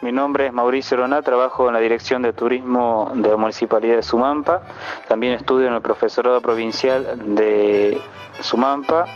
Mi nombre es Mauricio Roná, trabajo en la Dirección de Turismo de la Municipalidad de Sumampa. También estudio en el Profesorado Provincial de Sumampa,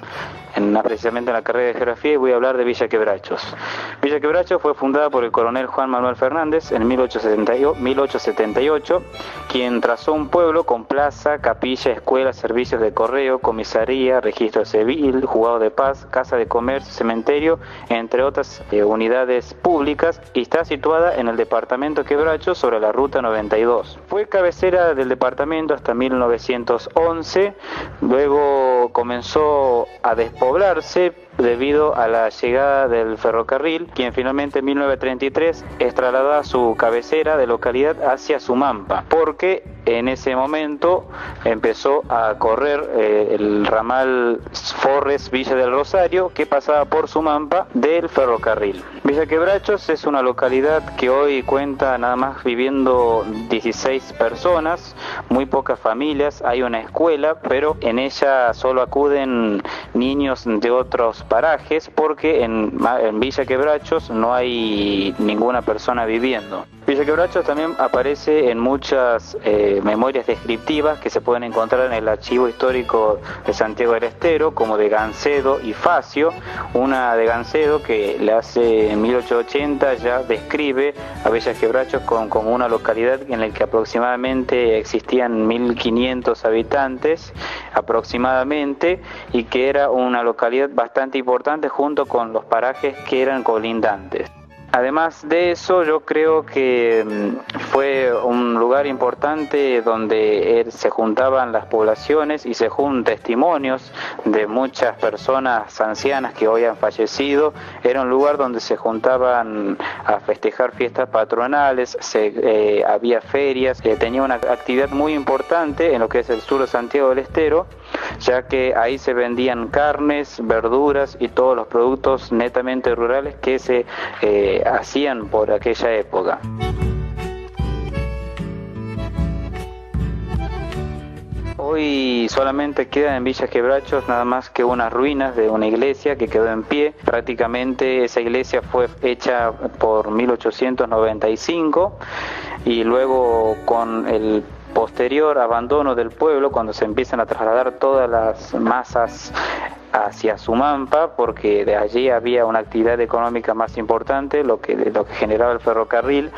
precisamente en la carrera de Geografía, y voy a hablar de Villa Quebrachos. Villa Quebrachos fue fundada por el coronel Juan Manuel Fernández en 1878, quien trazó un pueblo con plaza, capilla, escuela, servicios de correo, comisaría, registro civil, juzgado de paz, casa de comercio, cementerio, entre otras unidades públicas, y está situada en el departamento Quebrachos sobre la ruta 92. Fue cabecera del departamento hasta 1911, luego comenzó a despoblarse debido a la llegada del ferrocarril, quien finalmente en 1933 es trasladada su cabecera de localidad hacia Sumampa, porque en ese momento empezó a correr el ramal Forres-Villa del Rosario, que pasaba por Sumampa del ferrocarril. Villa Quebrachos es una localidad que hoy cuenta nada más viviendo 16 personas, muy pocas familias, hay una escuela, pero en ella solo acuden niños de otros parajes, porque en Villa Quebrachos no hay ninguna persona viviendo. Villa Quebrachos también aparece en muchas memorias descriptivas que se pueden encontrar en el archivo histórico de Santiago del Estero, como de Gancedo y Facio. Una de Gancedo, que le hace en 1880 ya describe a Villa Quebrachos como una localidad en la que aproximadamente existían 1500 habitantes aproximadamente, y que era una localidad bastante importante junto con los parajes que eran colindantes. Además de eso, yo creo que fue un lugar importante donde se juntaban las poblaciones y se juntan testimonios de muchas personas ancianas que hoy han fallecido. Era un lugar donde se juntaban a festejar fiestas patronales, había ferias, tenía una actividad muy importante en lo que es el sur de Santiago del Estero, ya que ahí se vendían carnes, verduras y todos los productos netamente rurales que se hacían por aquella época. Hoy solamente quedan en Villa Quebrachos nada más que unas ruinas de una iglesia que quedó en pie. Prácticamente esa iglesia fue hecha por 1895, y luego con el posterior abandono del pueblo, cuando se empiezan a trasladar todas las masas hacia Sumampa, porque de allí había una actividad económica más importante, lo que generaba el ferrocarril,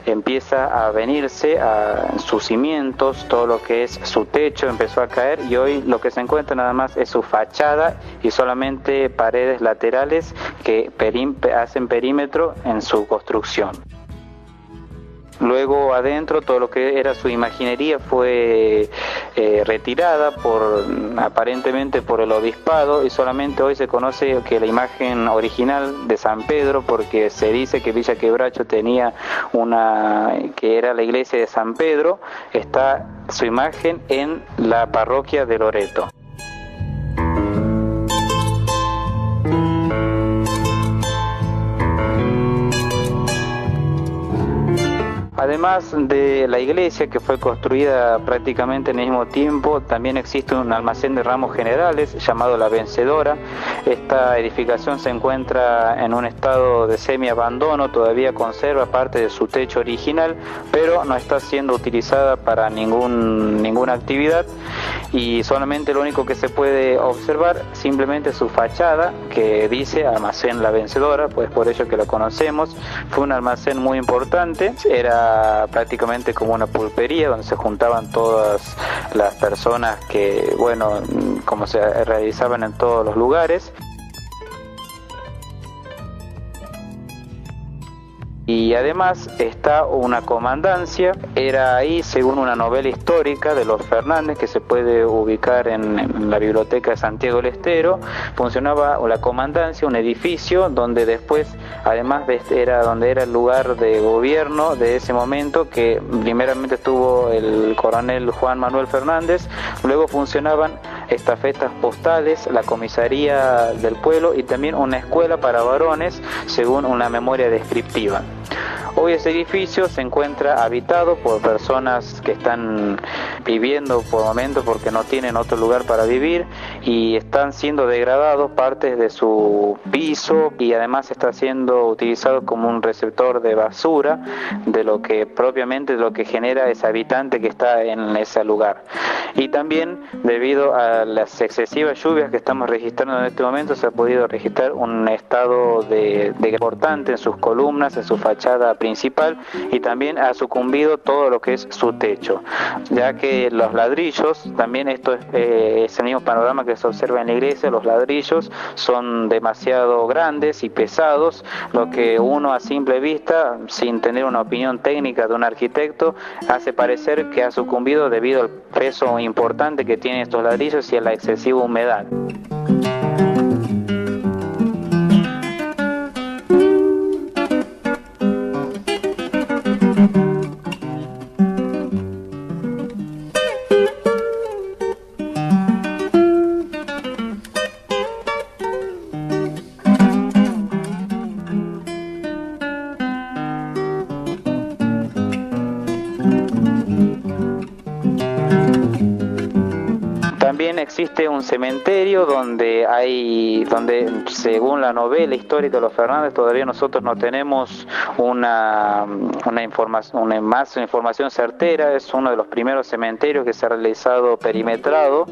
empieza a venirse a sus cimientos, todo lo que es su techo empezó a caer, y hoy lo que se encuentra nada más es su fachada y solamente paredes laterales que hacen perímetro en su construcción. Luego adentro todo lo que era su imaginería fue retirada aparentemente por el obispado, y solamente hoy se conoce que la imagen original de San Pedro, porque se dice que Villa Quebracho tenía que era la iglesia de San Pedro, está su imagen en la parroquia de Loreto. Además de la iglesia, que fue construida prácticamente en el mismo tiempo, también existe un almacén de ramos generales llamado La Vencedora. Esta edificación se encuentra en un estado de semi-abandono, todavía conserva parte de su techo original, pero no está siendo utilizada para ninguna actividad, y solamente lo único que se puede observar simplemente su fachada, que dice Almacén La Vencedora, pues por ello que lo conocemos. Fue un almacén muy importante, era prácticamente como una pulpería donde se juntaban todas las personas que, como se realizaban en todos los lugares. Y además está una comandancia, era ahí, según una novela histórica de los Fernández que se puede ubicar en la biblioteca de Santiago del Estero, funcionaba la comandancia, un edificio donde después, además era donde era el lugar de gobierno de ese momento, que primeramente estuvo el coronel Juan Manuel Fernández, luego funcionaban estafetas postales, la comisaría del pueblo y también una escuela para varones, según una memoria descriptiva. Hoy ese edificio se encuentra habitado por personas que están viviendo por momento porque no tienen otro lugar para vivir y están siendo degradados partes de su piso y además está siendo utilizado como un receptor de basura de lo que propiamente lo que genera ese habitante que está en ese lugar. Y también debido a las excesivas lluvias que estamos registrando en este momento se ha podido registrar un estado de importante en sus columnas, en su fachada principal y también ha sucumbido todo lo que es su techo, ya que los ladrillos, también esto es el mismo panorama que se observa en la iglesia, los ladrillos son demasiado grandes y pesados, lo que uno a simple vista, sin tener una opinión técnica de un arquitecto, hace parecer que ha sucumbido debido al peso importante que tienen estos ladrillos y a la excesiva humedad. También existe un cementerio donde según la novela histórica de los Fernández todavía nosotros no tenemos una información certera. Es uno de los primeros cementerios que se ha realizado perimetrado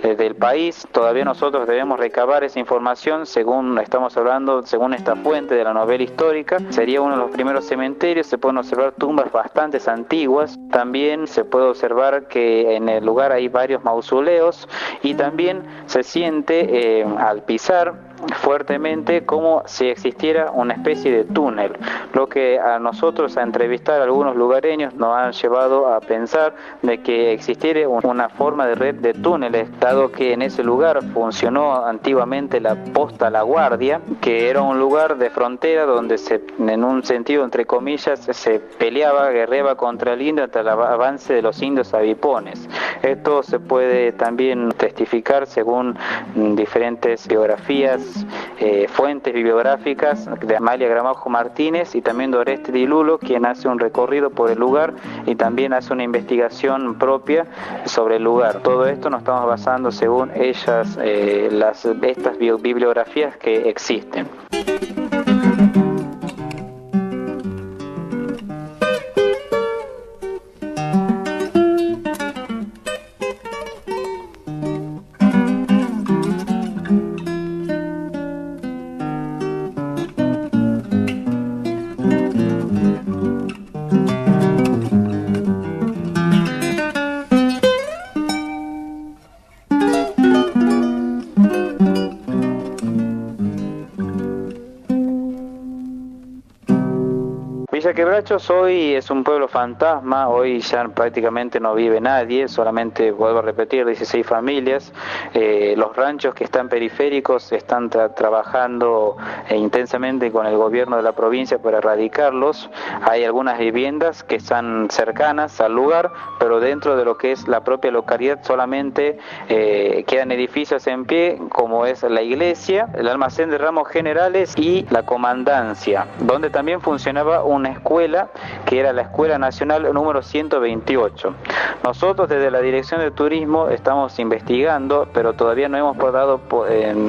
del país. Todavía nosotros debemos recabar esa información según estamos hablando, según esta fuente de la novela histórica. Sería uno de los primeros cementerios. Se pueden observar tumbas bastante antiguas. También se puede observar que en el lugar hay varios mausoleos y también se siente al pisar fuertemente como si existiera una especie de túnel, lo que a nosotros a entrevistar a algunos lugareños nos han llevado a pensar de que existiera una forma de red de túneles, dado que en ese lugar funcionó antiguamente la posta La Guardia, que era un lugar de frontera donde en un sentido entre comillas se peleaba, guerreaba contra el indio hasta el avance de los indios avipones. Esto se puede también testificar según diferentes biografías, fuentes bibliográficas de Amalia Gramajo Martínez y también de Oreste Di Lulo, quien hace un recorrido por el lugar y también hace una investigación propia sobre el lugar. Todo esto nos estamos basando según ellas, estas bibliografías que existen. Villa Quebrachos hoy es un pueblo fantasma, hoy ya prácticamente no vive nadie, solamente, vuelvo a repetir, 16 familias. Los ranchos que están periféricos están trabajando intensamente con el gobierno de la provincia para erradicarlos. Hay algunas viviendas que están cercanas al lugar, pero dentro de lo que es la propia localidad solamente quedan edificios en pie, como es la iglesia, el almacén de ramos generales y la comandancia, donde también funcionaba una escuela que era la Escuela Nacional número 128. Nosotros desde la Dirección de Turismo estamos investigando, pero todavía no hemos dado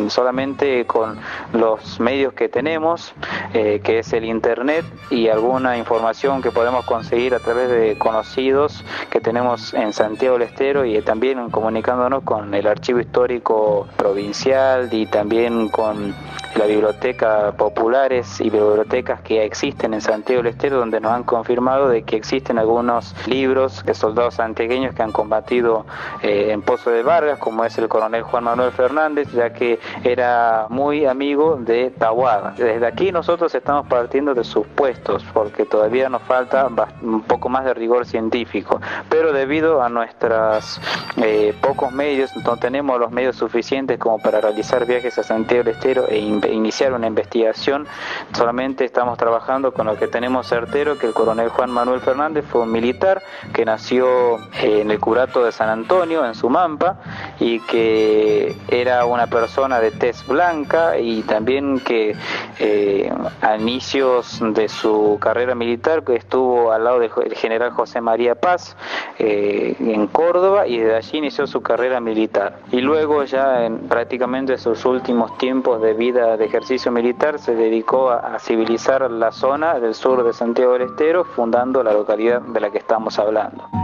solamente con los medios que tenemos, que es el internet y alguna información que podemos conseguir a través de conocidos que tenemos en Santiago del Estero y también comunicándonos con el Archivo Histórico Provincial y también con la Biblioteca Populares y bibliotecas que existen en Santiago del Estero, donde nos han confirmado de que existen algunos libros de soldados santiagueños que han combatido en Pozo de Vargas, como es el coronel Juan Manuel Fernández, ya que era muy amigo de Tahuada. Desde aquí nosotros estamos partiendo de supuestos, porque todavía nos falta un poco más de rigor científico, pero debido a nuestros pocos medios, no tenemos los medios suficientes como para realizar viajes a Santiago del Estero e iniciar una investigación. Solamente estamos trabajando con lo que tenemos certero, que el coronel Juan Manuel Fernández fue un militar que nació en el curato de San Antonio, en Sumampa, y que era una persona de tez blanca, y también que a inicios de su carrera militar que estuvo al lado del general José María Paz en Córdoba, y desde allí inició su carrera militar. Y luego ya en prácticamente sus últimos tiempos de vida de ejercicio militar se dedicó a civilizar la zona del sur de Santiago del Estero, fundando la localidad de la que estamos hablando.